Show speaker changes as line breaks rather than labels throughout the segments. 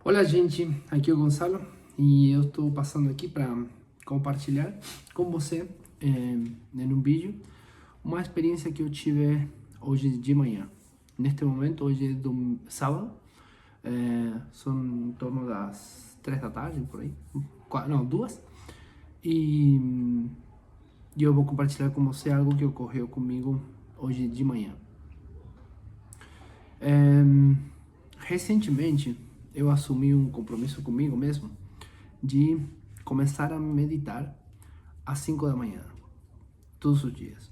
Olá, gente, aqui é o Gonçalo e eu estou passando aqui para compartilhar com você em um vídeo uma experiência que eu tive hoje de manhã. Neste momento, hoje é sábado, são em torno das 3 da tarde, por aí, não, 2, e eu vou compartilhar com você algo que ocorreu comigo hoje de manhã. Recentemente, eu assumi um compromisso comigo mesmo de começar a meditar às 5 da manhã, todos os dias.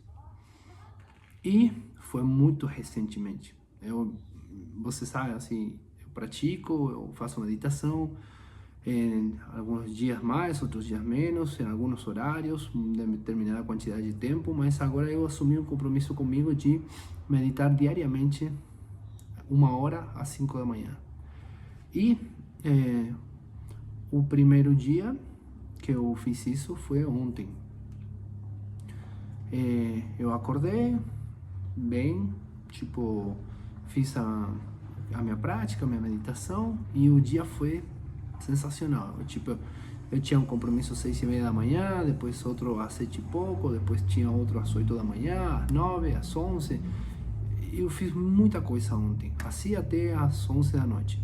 E foi muito recentemente. Você sabe, assim, eu pratico, eu faço meditação em alguns dias mais, outros dias menos, em alguns horários, de determinada quantidade de tempo, mas agora eu assumi um compromisso comigo de meditar diariamente 1 hora às 5 da manhã. E o primeiro dia que eu fiz isso foi ontem. Eu acordei bem, tipo, fiz a minha prática, a minha meditação, e o dia foi sensacional. Eu tinha um compromisso às 6:30 da manhã, depois outro às 7 e pouco, depois tinha outro às 8 da manhã, às 9, às 11. Eu fiz muita coisa ontem, assim até às 11 da noite.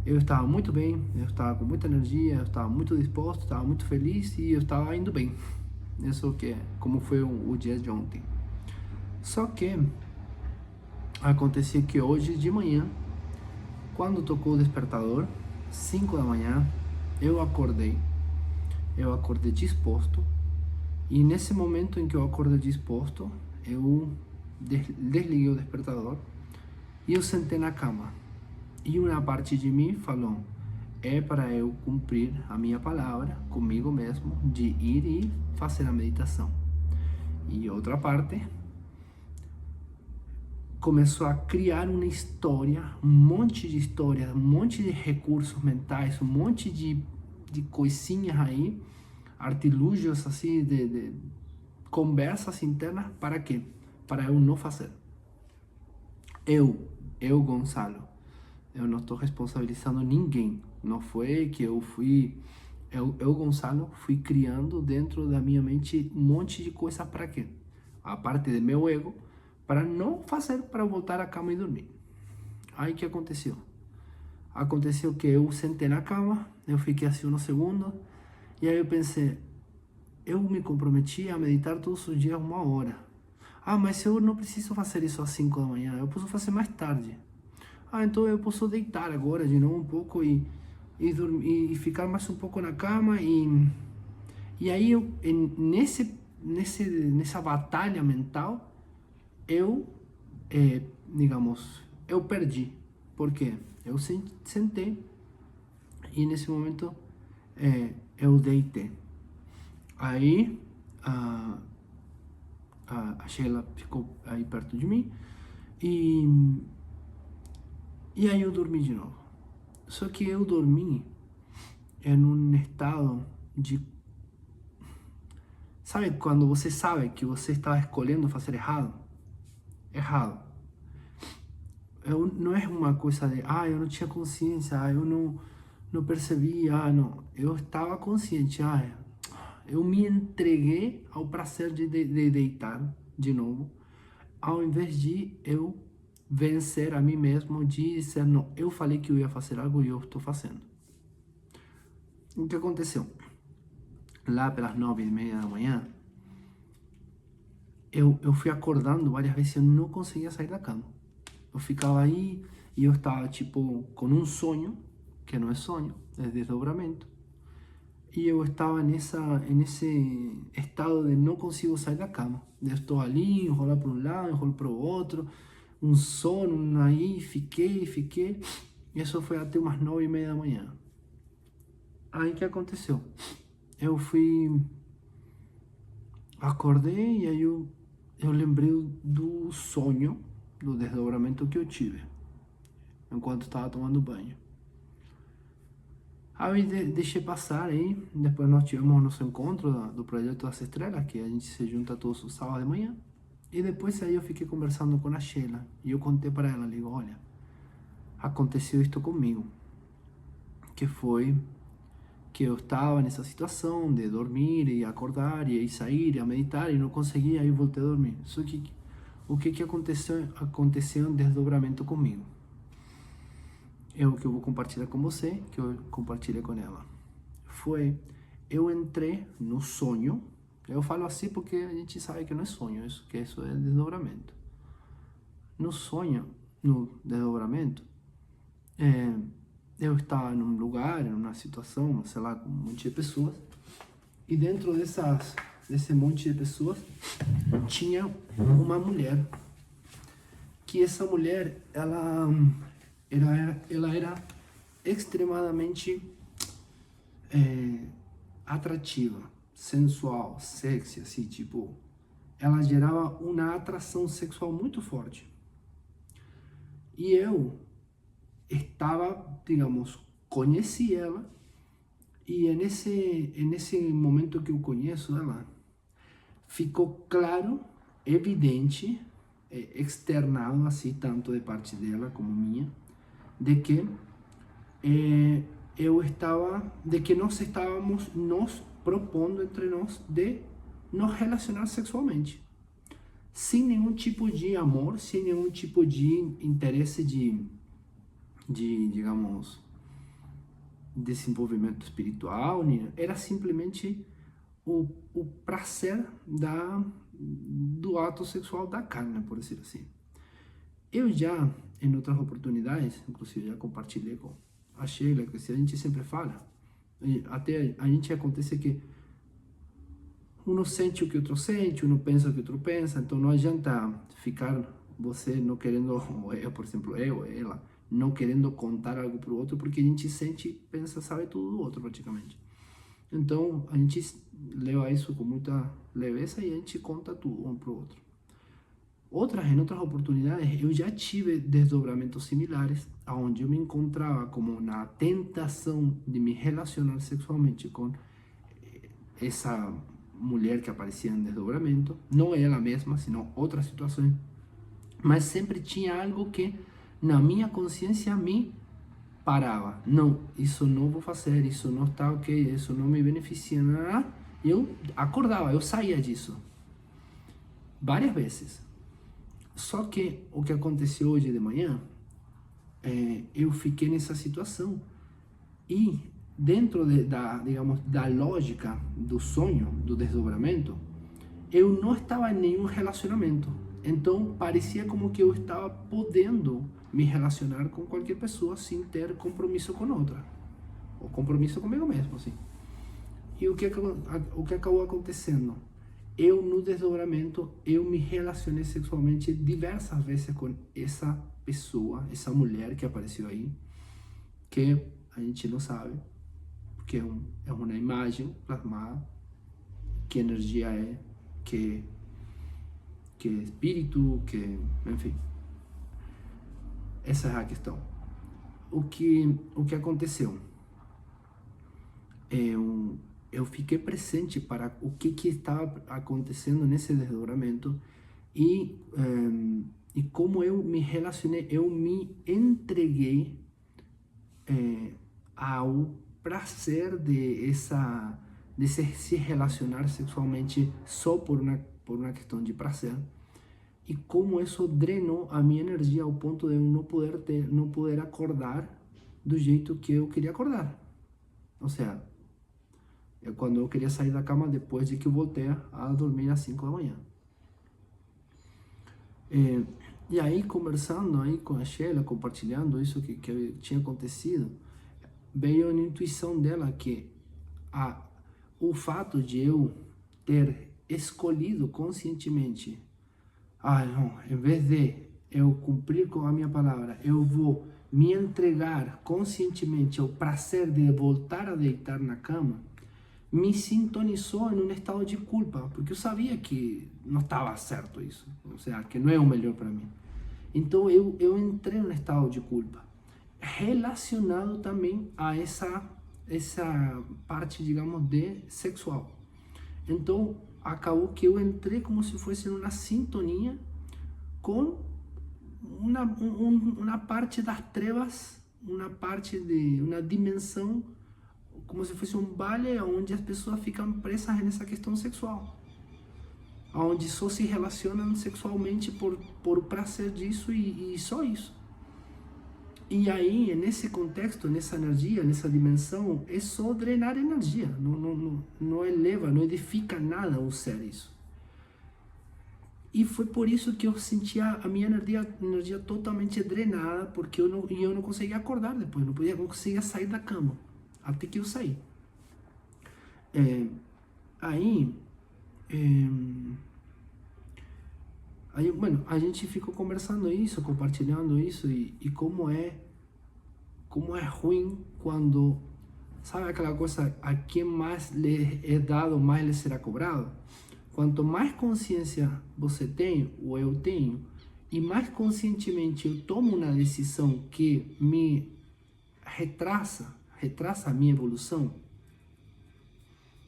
Eu estava muito bem, eu estava com muita energia, eu estava muito disposto, estava muito feliz e eu estava indo bem. Isso que é como foi o dia de ontem. Só que aconteceu que hoje de manhã, quando tocou o despertador, 5 da manhã, eu acordei disposto, e nesse momento em que eu acordei disposto, eu desliguei o despertador e eu sentei na cama. E uma parte de mim falou: é para eu cumprir a minha palavra comigo mesmo de ir e fazer a meditação. E outra parte começou a criar uma história, um monte de histórias, um monte de recursos mentais, um monte de coisinhas aí, artilúgios assim, de conversas internas. Para quê? Para eu não fazer. Gonçalo, eu não estou responsabilizando ninguém. Não foi que eu fui... Gonçalo, fui criando dentro da minha mente um monte de coisa. Para quê? A parte do meu ego, para não fazer, para voltar à cama e dormir. Aí o que aconteceu? Aconteceu que eu sentei na cama, eu fiquei assim uns segundos, e aí eu pensei, eu me comprometi a meditar todos os dias 1 hora. Ah, mas eu não preciso fazer isso às 5 da manhã, eu posso fazer mais tarde. Ah, então eu posso deitar agora de novo um pouco e dormir, e ficar mais um pouco na cama. E aí, nessa batalha mental, eu, digamos, eu perdi. Por quê? Eu sentei e nesse momento eu deitei. Aí a Sheila ficou aí perto de mim e aí eu dormi de novo. Só que eu dormi em um estado de... Sabe quando você sabe que você está escolhendo fazer errado? Errado. Não é uma coisa de, eu não tinha consciência, eu não percebi, não. Eu estava consciente, eu me entreguei ao prazer de deitar de novo, ao invés de eu vencer a mim mesmo, de dizer, não, eu falei que eu ia fazer algo e eu estou fazendo. O que aconteceu? Lá pelas 9:30 da manhã, eu fui acordando várias vezes e eu não conseguia sair da cama. Eu ficava aí e eu estava tipo com um sonho, que não é sonho, é desdobramento. E eu estava nesse estado de não consigo sair da cama. Eu estou ali, enrolo para um lado, enrolo para o outro, um sono aí, fiquei. E isso foi até umas 9:30 da manhã. Aí o que aconteceu? Eu acordei e aí eu lembrei do sonho, do desdobramento que eu tive enquanto estava tomando banho. Aí deixei passar aí, depois nós tivemos nosso encontro do Projeto das Estrelas, que a gente se junta todos os sábados de manhã, e depois aí eu fiquei conversando com a Sheila, e eu contei para ela, digo, olha, aconteceu isto comigo. que foi que eu estava nessa situação de dormir e acordar e sair e meditar e não conseguia, aí voltei a dormir. Só que o que aconteceu um desdobramento comigo. É o que eu vou compartilhar com você, que eu compartilhei com ela. Eu entrei no sonho. Eu falo assim porque a gente sabe que não é sonho, que isso é desdobramento. No sonho, no desdobramento, eu estava num lugar, numa situação, sei lá, com um monte de pessoas, e dentro desse monte de pessoas tinha uma mulher, que essa mulher, ela era extremadamente atrativa, sensual, sexy, assim, tipo, ela gerava uma atração sexual muito forte. E eu estava, digamos, conheci ela, e nesse momento que eu conheço ela, ficou claro, evidente, externado assim, tanto de parte dela como minha, de que de que nós estávamos nos propondo entre nós de nos relacionar sexualmente, sem nenhum tipo de amor, sem nenhum tipo de interesse de digamos, desenvolvimento espiritual, era simplesmente o prazer do ato sexual da carne, por dizer assim. Eu já, em outras oportunidades, inclusive já compartilhei com a Sheila, que a gente sempre fala, até a gente acontece que um sente o que o outro sente, um pensa o que o outro pensa, então não adianta ficar você não querendo, ou eu, por exemplo, eu ou ela, não querendo contar algo para o outro, porque a gente sente, pensa, sabe tudo do outro praticamente. Então a gente leva isso com muita leveza e a gente conta tudo um para o outro. Em outras oportunidades, eu já tive desdobramentos similares, onde eu me encontrava como na tentação de me relacionar sexualmente com essa mulher que aparecia em desdobramento, não ela mesma, senão outras situações, mas sempre tinha algo que na minha consciência me parava. Não, isso não vou fazer, isso não está ok, isso não me beneficia, nada. Eu acordava, eu saía disso várias vezes. Só que o que aconteceu hoje de manhã, eu fiquei nessa situação e dentro digamos, da lógica do sonho, do desdobramento, eu não estava em nenhum relacionamento. Então parecia como que eu estava podendo me relacionar com qualquer pessoa sem ter compromisso com outra, ou compromisso comigo mesmo, assim. E o que acabou acontecendo? Eu, no desdobramento, eu me relacionei sexualmente diversas vezes com essa pessoa, essa mulher que apareceu aí, que a gente não sabe, porque é uma imagem plasmada, que energia é, que espírito, que, enfim. Essa é a questão. O que aconteceu? Eu fiquei presente para o que estava acontecendo nesse desdobramento e como eu me relacionei, eu me entreguei ao prazer de se relacionar sexualmente só por uma questão de prazer, e como isso drenou a minha energia ao ponto de eu não poder acordar do jeito que eu queria acordar. Ou seja, quando eu queria sair da cama depois de que eu voltei a dormir às 5 da manhã. E aí, conversando aí com a Sheila, compartilhando isso que tinha acontecido, veio a intuição dela que o fato de eu ter escolhido conscientemente, não, em vez de eu cumprir com a minha palavra, eu vou me entregar conscientemente ao prazer de voltar a deitar na cama, me sintonizou em um estado de culpa, porque eu sabia que não estava certo isso, ou seja, que não é o melhor para mim. Então eu entrei num estado de culpa, relacionado também a essa parte, digamos, de sexual. Então acabou que eu entrei como se fosse uma sintonia com uma parte das trevas uma parte de uma dimensão, como se fosse um baile onde as pessoas ficam presas nessa questão sexual, onde só se relacionam sexualmente por o prazer disso e só isso. E aí, nesse contexto, nessa energia, nessa dimensão, é só drenar energia, não eleva, não edifica nada o ser isso. E foi por isso que eu sentia a minha energia totalmente drenada, porque eu não conseguia acordar depois, não conseguia sair da cama, até que eu saí. Aí, bueno, a gente ficou conversando isso, compartilhando isso, e como é ruim quando, sabe aquela coisa, a quem mais lhe é dado, mais lhe será cobrado? Quanto mais consciência você tem, ou eu tenho, e mais conscientemente eu tomo uma decisão que me retrasa a minha evolução,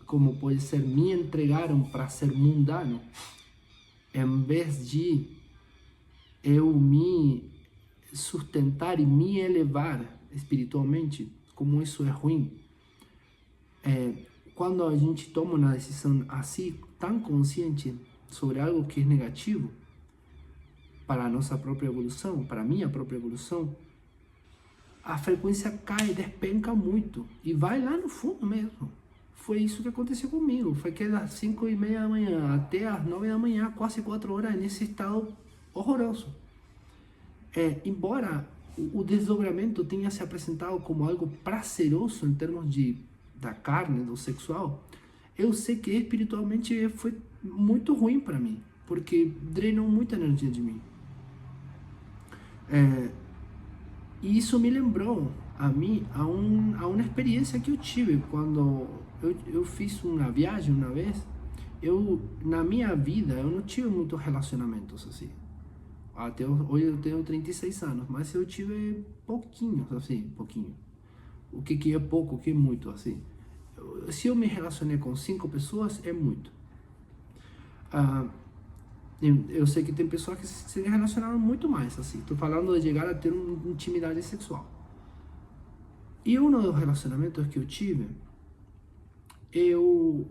como pode ser me entregar um prazer mundano, em vez de eu me sustentar e me elevar espiritualmente, como isso é ruim. Quando a gente toma uma decisão assim, tão consciente sobre algo que é negativo para a nossa própria evolução, para a minha própria evolução, a frequência cai, despenca muito e vai lá no fundo mesmo. Foi isso que aconteceu comigo. Foi que das 5:30 da manhã até as 9 da manhã, quase 4 horas, nesse estado horroroso. Embora o desdobramento tenha se apresentado como algo prazeroso em termos da carne, do sexual, eu sei que espiritualmente foi muito ruim para mim, porque drenou muita energia de mim. E isso me lembrou a mim a uma experiência que eu tive quando eu fiz uma viagem uma vez. Na minha vida, eu não tive muitos relacionamentos assim. Até hoje eu tenho 36 anos, mas eu tive pouquinhos, assim, pouquinho. O que é pouco, o que é muito, assim. Se eu me relacionei com 5 pessoas, é muito. Eu sei que tem pessoas que se relacionaram muito mais, assim. Tô falando de chegar a ter uma intimidade sexual. E um dos relacionamentos que eu tive,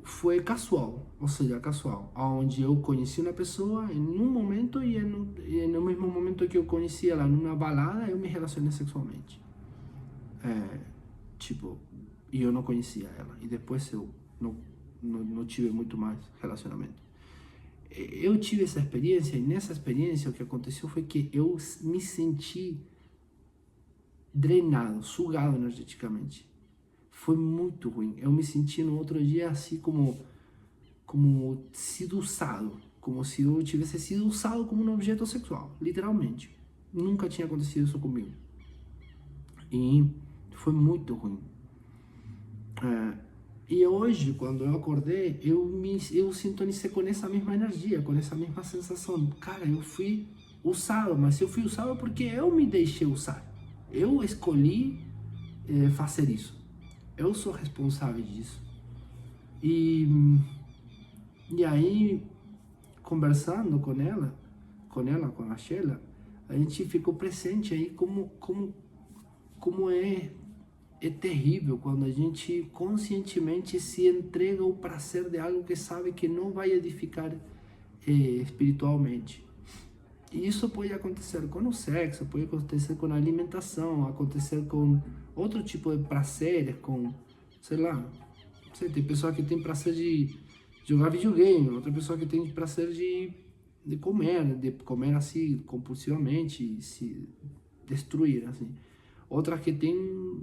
foi casual, ou seja, casual, onde eu conheci uma pessoa em um momento e no mesmo momento que eu conheci ela numa balada, eu me relacionei sexualmente. E eu não conhecia ela, e depois eu não tive muito mais relacionamento. Eu tive essa experiência, e nessa experiência o que aconteceu foi que eu me senti drenado, sugado energeticamente. Foi muito ruim. Eu me senti no outro dia assim como sido usado, como se eu tivesse sido usado como um objeto sexual, literalmente. Nunca tinha acontecido isso comigo. E foi muito ruim. E hoje, quando eu acordei, eu sintonizo com essa mesma energia, com essa mesma sensação. Cara, eu fui usado, mas eu fui usado porque eu me deixei usar. Eu escolhi fazer isso. Eu sou responsável disso. E aí, conversando com a Sheila, a gente ficou presente aí como é terrível quando a gente conscientemente se entrega ao prazer de algo que sabe que não vai edificar espiritualmente. E isso pode acontecer com o sexo, pode acontecer com a alimentação, acontecer com outro tipo de prazer, com, sei lá, tem pessoa que tem prazer de jogar videogame, outra pessoa que tem prazer de comer assim compulsivamente e se destruir, assim. Outra que tem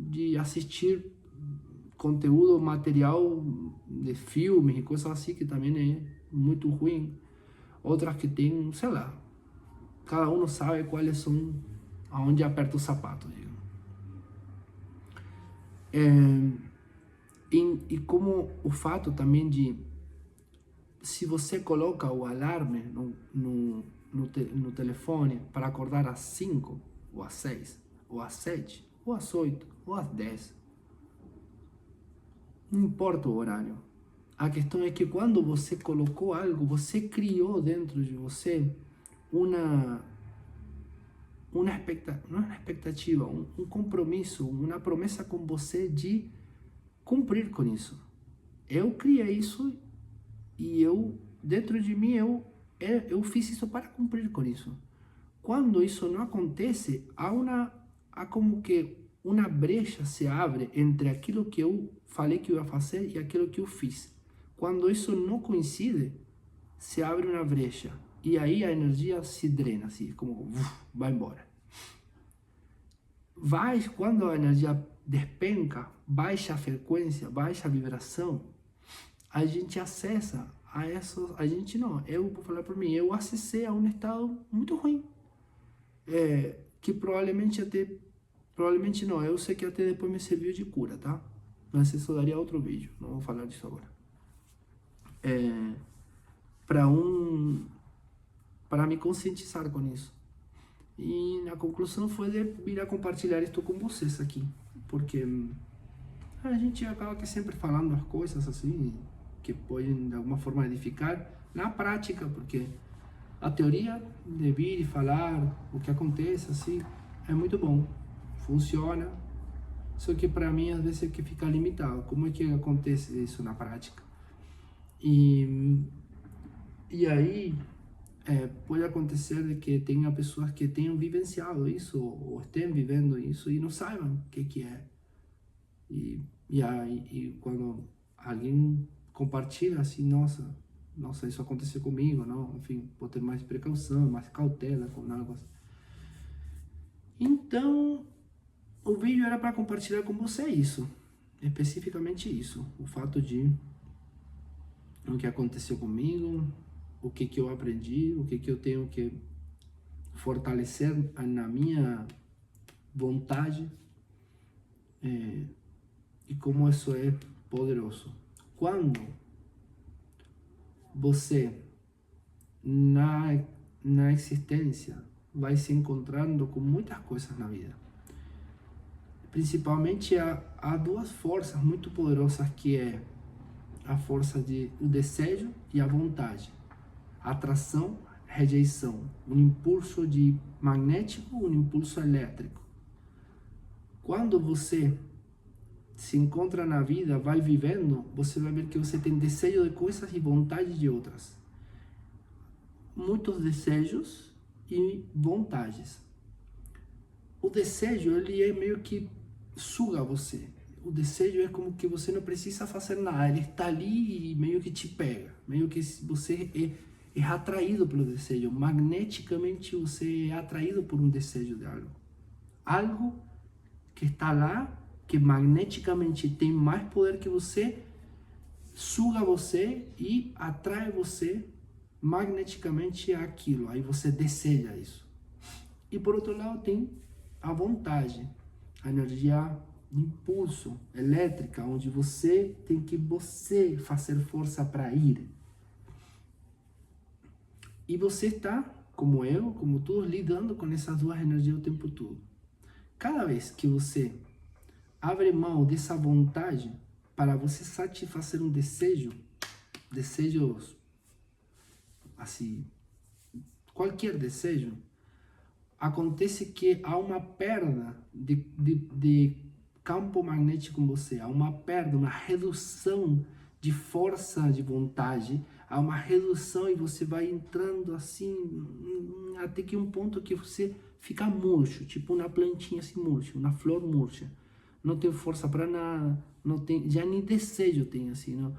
de assistir conteúdo material de filmes e coisas assim, que também é muito ruim. Outras que tem, sei lá, cada um sabe quais são, aonde aperta o sapato, digamos. E como o fato também de, se você coloca o alarme no telefone para acordar às 5, ou às 6, ou às 7, ou às 8, ou às 10, não importa o horário. A questão é que quando você colocou algo, você criou dentro de você não é uma expectativa, um compromisso, uma promessa com você de cumprir com isso. Eu criei isso e dentro de mim, eu fiz isso para cumprir com isso. Quando isso não acontece, há como que uma brecha se abre entre aquilo que eu falei que eu ia fazer e aquilo que eu fiz. Quando isso não coincide, se abre uma brecha. E aí a energia se drena, assim, como vai embora. Quando a energia despenca, baixa a frequência, baixa a vibração, a gente acessa eu vou falar por mim, eu acessei a um estado muito ruim. Que provavelmente não, eu sei que até depois me serviu de cura, tá? Mas isso daria outro vídeo, não vou falar disso agora. Para me conscientizar com isso. E a conclusão foi de vir a compartilhar isso com vocês aqui, porque a gente acaba que sempre falando as coisas assim, que podem de alguma forma edificar, na prática, porque a teoria de vir e falar o que acontece assim, é muito bom, funciona, só que para mim às vezes é que fica limitado, como é que acontece isso na prática? E aí pode acontecer de que tenha pessoas que tenham vivenciado isso ou estejam vivendo isso e não saibam o que é. E aí quando alguém compartilha assim, nossa, isso aconteceu comigo, não, enfim, vou ter mais precaução, mais cautela com algo assim. Então, o vídeo era para compartilhar com você isso, especificamente isso, o fato de o que aconteceu comigo, o que eu aprendi, o que eu tenho que fortalecer na minha vontade, e como isso é poderoso. Quando você, na existência, vai se encontrando com muitas coisas na vida, principalmente há duas forças muito poderosas, que é a força do desejo e a vontade. Atração, rejeição, um impulso magnético, um impulso elétrico. Quando você se encontra na vida, vai vivendo, você vai ver que você tem desejo de coisas e vontade de outras. Muitos desejos e vontades. O desejo, ele é meio que suga você. O desejo é como que você não precisa fazer nada, ele está ali e meio que te pega. Meio que você é atraído pelo desejo, magneticamente você é atraído por um desejo de algo. Algo que está lá, que magneticamente tem mais poder que você, suga você e atrai você magneticamente àquilo. Aí você deseja isso. E por outro lado tem a vontade, a energia de impulso elétrica, onde você tem que fazer força para ir. E você está, como eu, como todos, lidando com essas duas energias o tempo todo. Cada vez que você abre mão dessa vontade para você satisfazer um desejo, desejos assim, qualquer desejo, acontece que há uma perda de campo magnético em você, há uma perda, uma redução de força de vontade, há uma redução e você vai entrando assim, até que um ponto que você fica murcho, tipo uma plantinha assim murcha, uma flor murcha. Não tem força para nada, não tem, já nem desejo tem assim,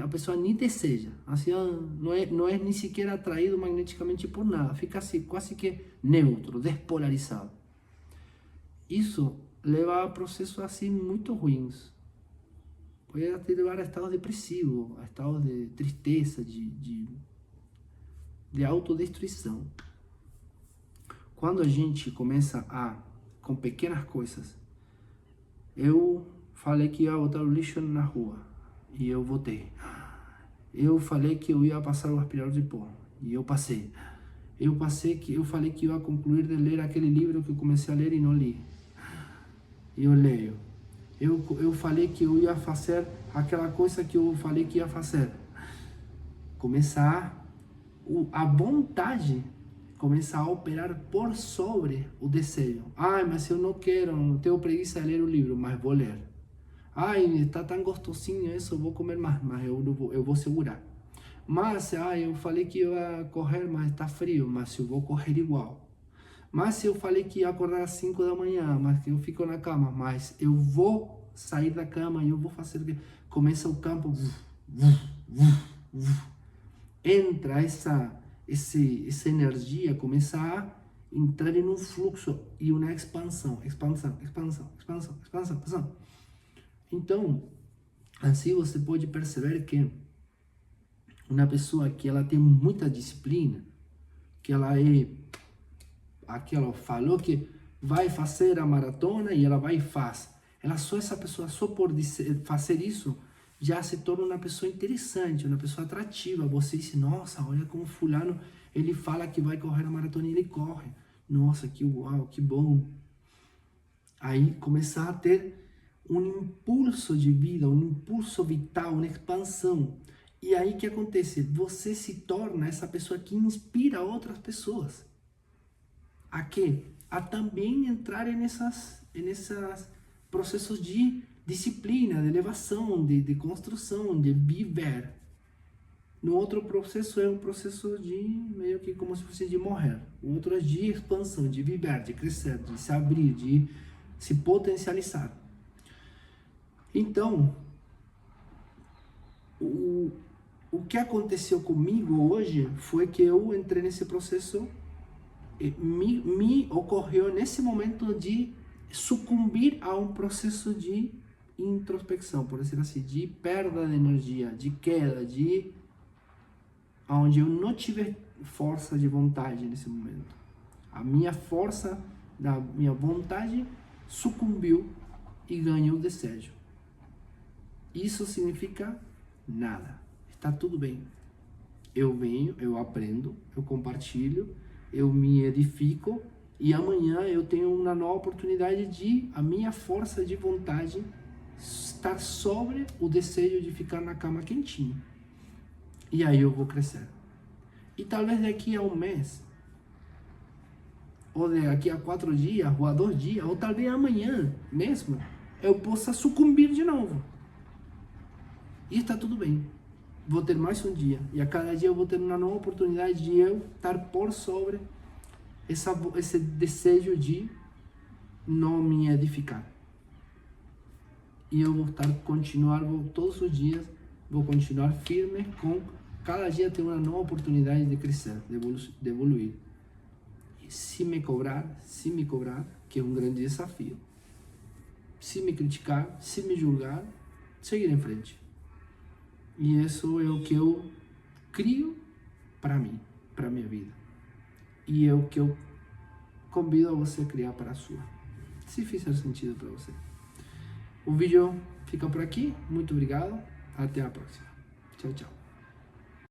a pessoa nem deseja, assim, não é nem sequer atraído magneticamente por nada, fica assim, quase que neutro, despolarizado. Isso leva a processos assim muito ruins. Pode até levar a estados depressivos, a estados de tristeza, de autodestruição. Quando a gente começa com pequenas coisas, eu falei que ia botar o lixo na rua, e eu botei. Eu falei que eu ia passar o aspirador de pó, e eu passei. Eu falei que ia concluir de ler aquele livro que eu comecei a ler e não li. E eu leio. Eu falei que eu ia fazer aquela coisa que eu falei que ia fazer. Começar a vontade começa a operar por sobre o desejo. Ai, mas eu não quero, não tenho preguiça de ler o livro, mas vou ler. Ai, está tão gostosinho isso, eu vou comer mais, mas eu vou segurar. Mas, eu falei que ia correr, mas está frio, mas eu vou correr igual. Mas eu falei que ia acordar às 5 da manhã, mas que eu fico na cama, mas eu vou sair da cama e eu vou fazer o que? Começa o campo, entra essa energia, começa a entrar em um fluxo e uma expansão. Então, assim você pode perceber que uma pessoa que ela tem muita disciplina, que ela falou que vai fazer a maratona e ela vai e faz. Essa pessoa, só por fazer isso, já se torna uma pessoa interessante, uma pessoa atrativa. Você diz, nossa, olha como fulano, ele fala que vai correr a maratona e ele corre. Nossa, que uau, que bom. Aí começar a ter um impulso de vida, um impulso vital, uma expansão. E aí o que acontece? Você se torna essa pessoa que inspira outras pessoas. A quê? A também entrar nesses processos de disciplina, de elevação, de construção, de viver. No outro processo é um processo de meio que como se fosse de morrer. O outro é de expansão, de viver, de crescer, de se abrir, de se potencializar. Então, o que aconteceu comigo hoje foi que eu entrei nesse processo, me ocorreu nesse momento de sucumbir a um processo de introspecção, por dizer assim, de perda de energia, de queda, onde eu não tive força de vontade nesse momento. A minha força da minha vontade sucumbiu e ganhou o desejo. Isso significa nada. Está tudo bem. Eu venho, eu aprendo, eu compartilho, eu me edifico e amanhã eu tenho uma nova oportunidade de a minha força de vontade estar sobre o desejo de ficar na cama quentinho. E aí eu vou crescer. E talvez daqui a um mês, ou daqui a 4 dias, ou a 2 dias, ou talvez amanhã mesmo, eu possa sucumbir de novo. E está tudo bem. Vou ter mais um dia. E a cada dia eu vou ter uma nova oportunidade de eu estar por sobre esse desejo de não me edificar. E eu vou continuar todos os dias, vou continuar firme com cada dia ter uma nova oportunidade de crescer, de evoluir. E se me cobrar, que é um grande desafio, se me criticar, se me julgar, seguir em frente. E isso é o que eu crio para mim, para minha vida. E é o que eu convido a você a criar para a sua, se fizer sentido para você. O vídeo fica por aqui. Muito obrigado. Até a próxima. Tchau, tchau.